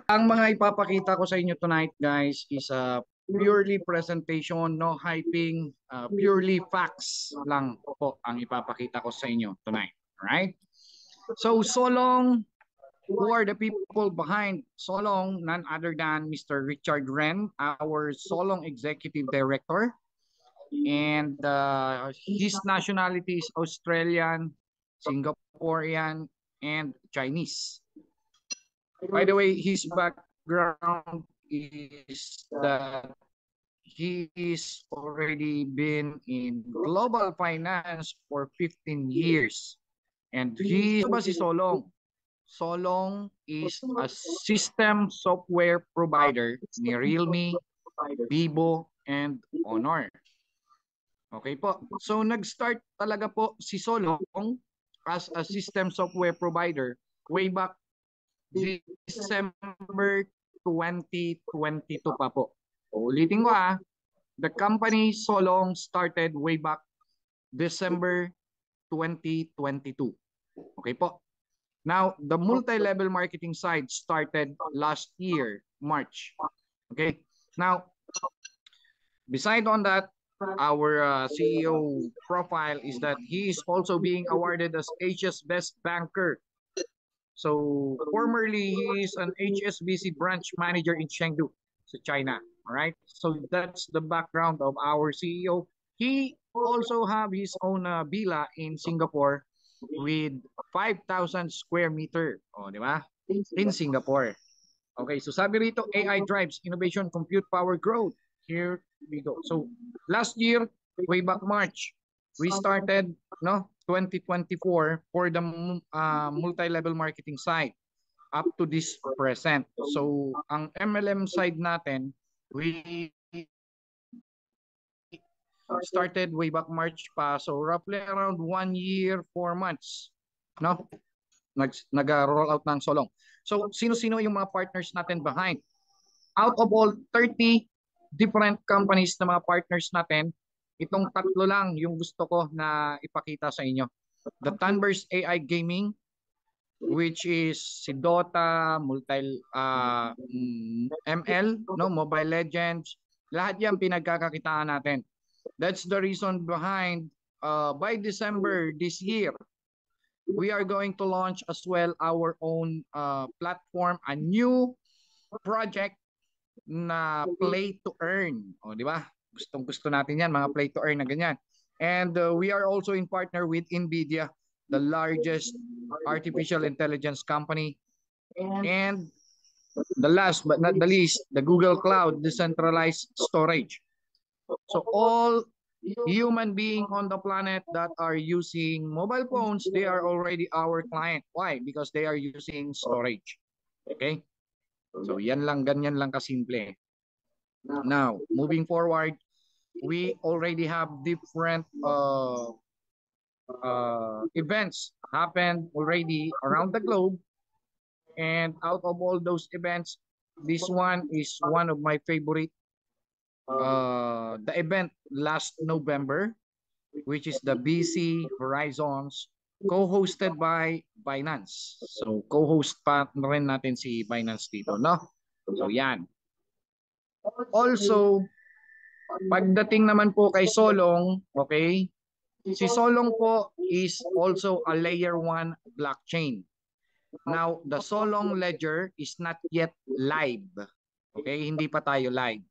Ang mga ipapakita ko sa inyo tonight, guys, is a purely presentation, no hyping, purely facts lang po ang ipapakita ko sa inyo tonight. Right? So, Solong, who are the people behind Solong? None other than Mr. Richard Ren, our Solong Executive Director. And his nationality is Australian, Singaporean, and Chinese. By the way, his background is that he is already been in global finance for 15 years. And he ba si Solong? Solong is a system software provider ni Realme, Vivo, and Honor. Okay po. So nag-start talaga po si Solong as a system software provider way back December 2022 pa po. Ulitin ko the company Solong started way back December 2022. Okay po. Now, the multi-level marketing side started last year, March. Okay. Now, beside on that, our CEO profile is that he is also being awarded as Asia's Best Banker. So formerly, he is an HSBC branch manager in Chengdu, China. All right. So that's the background of our CEO. He also have his own villa in Singapore with 5,000 square meter. Oh, di ba? In Singapore. Okay, so sabi rito, AI drives innovation, compute power growth. Here we go. So last year, way back March, we started 2024 for the multi-level marketing side up to this present. So ang MLM side natin, we started way back March pa. So roughly around 1 year, 4 months. No? Nag-roll out ng Solong. So sino-sino yung mga partners natin behind? Out of all 30 different companies na mga partners natin, itong tatlo lang yung gusto ko na ipakita sa inyo. The Tunverse AI Gaming, which is si Dota, ML, Mobile Legends, lahat yan pinagkakakitaan natin. That's the reason behind by December this year, we are going to launch as well our own platform, a new project na play to earn. O, di ba? Gustong-gusto natin yan, mga play to earn na ganyan. And we are also in partner with NVIDIA, the largest artificial intelligence company. And the last but not the least, the Google Cloud decentralized storage. So all human being on the planet that are using mobile phones, they are already our client. Why? Because they are using storage. Okay? So yan lang, ganyan lang kasimple. Now, moving forward, we already have different events happened already around the globe. And out of all those events, this one is one of my favorite. The event last November, which is the BC Horizons, co-hosted by Binance. So, co-host pa rin natin si Binance dito, no? So, yan. Also, pagdating naman po kay Solong, okay, si Solong po is also a layer 1 blockchain. Now, the Solong ledger is not yet live. Okay, hindi pa tayo live.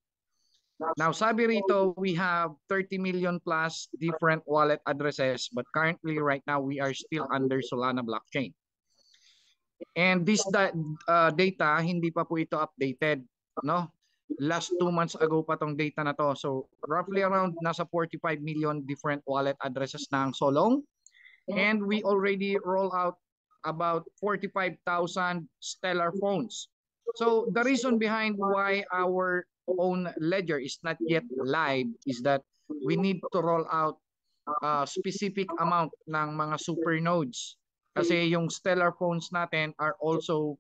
Now, sabi rito, we have 30 million plus different wallet addresses, but currently right now we are still under Solana blockchain. And this data, hindi pa po ito updated, no? Last 2 months ago pa tong data na to. So, roughly around nasa 45 million different wallet addresses na ang Solong. And we already roll out about 45,000 Stellar phones. So, the reason behind why our own ledger is not yet live is that we need to roll out a specific amount ng mga super nodes. Kasi yung Stellar phones natin are also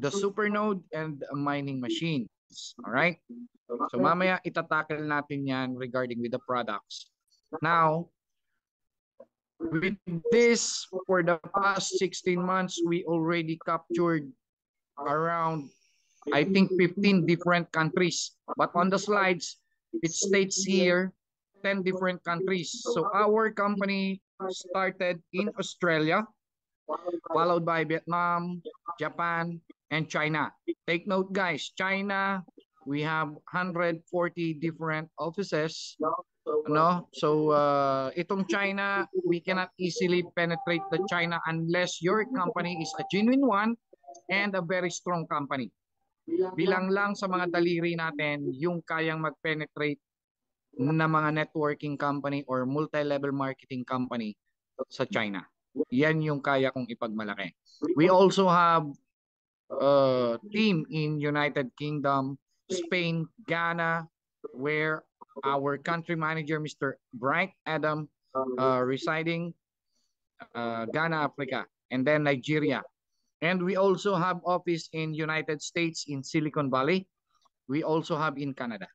the super node and mining machines. Alright? So mamaya itatackle natin yan regarding with the products. Now, with this, for the past 16 months, we already captured around I think 15 different countries. But on the slides, it states here 10 different countries. So our company started in Australia, followed by Vietnam, Japan, and China. Take note, guys, China, we have 140 different offices. No? So itong China, we cannot easily penetrate the China unless your company is a genuine one and a very strong company. Bilang lang sa mga daliri natin yung kayang mag-penetrate na mga networking company or multi-level marketing company sa China. Yan yung kaya kong ipagmalaki. We also have a team in United Kingdom, Spain, Ghana, where our country manager, Mr. Bright Adam, residing Ghana, Africa, and then Nigeria. And we also have office in United States in Silicon Valley. We also have in Canada.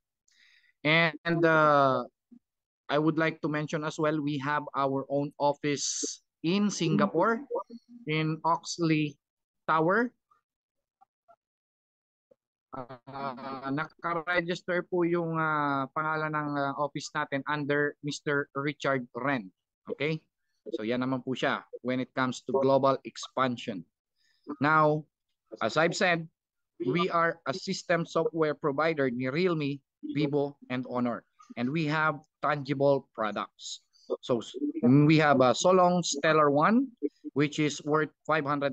And I would like to mention as well, we have our own office in Singapore, in Oxley Tower. Naka-register po yung pangalan ng office natin under Mr. Richard Ren. Okay? So yan naman po siya when it comes to global expansion. Now, as I've said, we are a system software provider ni Realme, Vivo, and Honor. And we have tangible products. So we have a Solong Stellar 1, which is worth $500.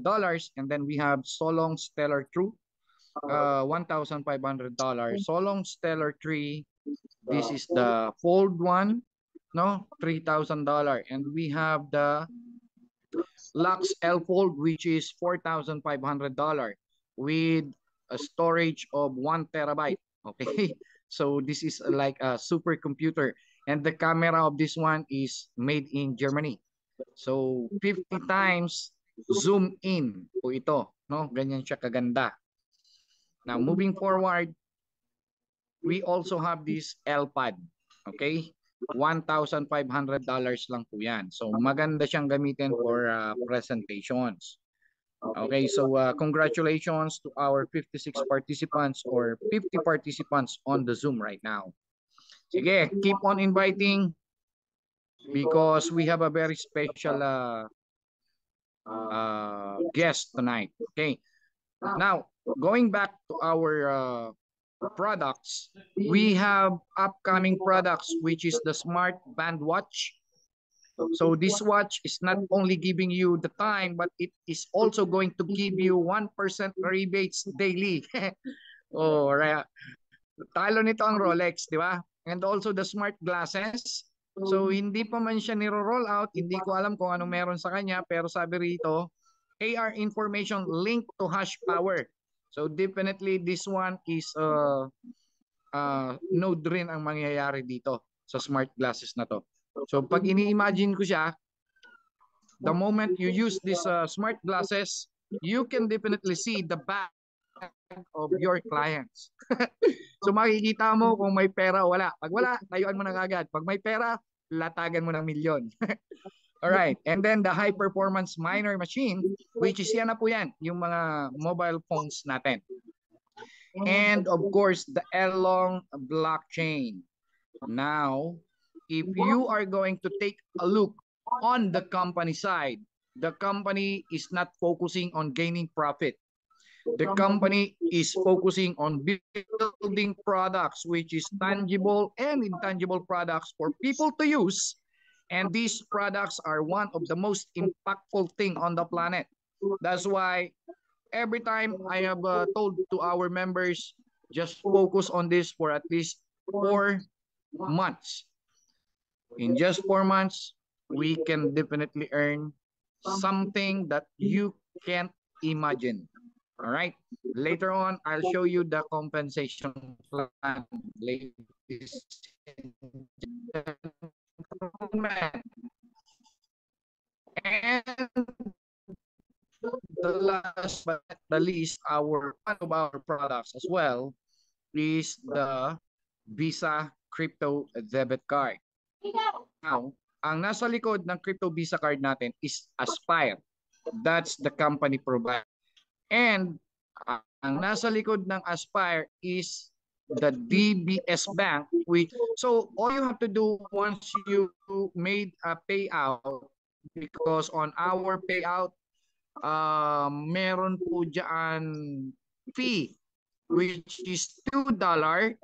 And then we have Solong Stellar True, $1,500. Solong Stellar 3, this is the fold one, no, $3,000. And we have the Lux L Fold, which is $4,500 with a storage of 1 terabyte. Okay, so this is like a supercomputer, and the camera of this one is made in Germany. So 50 times zoom in po ito, no? Ganyan siya kaganda. Now moving forward, we also have this L-Pad. Okay? $1,500 lang po yan. So maganda siyang gamitin for presentations. Okay, so congratulations to our 56 participants or 50 participants on the Zoom right now. Sige, keep on inviting because we have a very special guest tonight. Okay, now going back to our products, we have upcoming products, which is the Smart Band Watch. So this watch is not only giving you the time, but it is also going to give you 1% rebates daily. Oh, right. Talo nito ang Rolex, di ba? And also the smart glasses. So hindi pa man siya niro-roll out, hindi ko alam kung anong meron sa kanya, pero sabi rito, AR information linked to hash power. So definitely this one is node rin ang mangyayari dito sa smart glasses na to. So pag ini-imagine ko siya, the moment you use these smart glasses, you can definitely see the back of your clients. So makikita mo kung may pera o wala. Pag wala, tayuan mo na agad. Pag may pera, latagan mo ng milyon. Alright, and then the high performance miner machine, which is yan na po yan, yung mga mobile phones natin. And of course, the L-Long blockchain. Now, if you are going to take a look on the company side, the company is not focusing on gaining profit. The company is focusing on building products, which is tangible and intangible products for people to use. And these products are one of the most impactful thing on the planet. That's why every time I have told to our members, just focus on this for at least 4 months. In just 4 months, we can definitely earn something that you can't imagine. All right. Later on, I'll show you the compensation plan, ladies and gentlemen. And the last but not the least, one of our products as well is the Visa Crypto Debit Card. Now, ang nasa likod ng Crypto Visa Card natin is Aspire. That's the company provider. And Ang nasa likod ng Aspire is the DBS Bank. So all you have to do once you made a payout, because on our payout, meron po dyan fee which is $2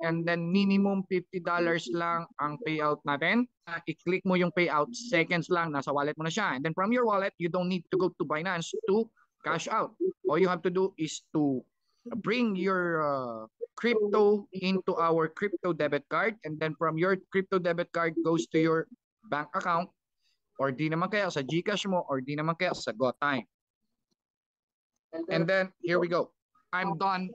and then minimum $50 lang ang payout natin. I-click mo yung payout, seconds lang, nasa wallet mo na siya. And then from your wallet, you don't need to go to Binance to cash out. All you have to do is to bring your crypto into our crypto debit card, and then from your crypto debit card goes to your bank account, or di naman kaya sa GCash mo, or di naman kaya sa GoTime. And then here we go. I'm done.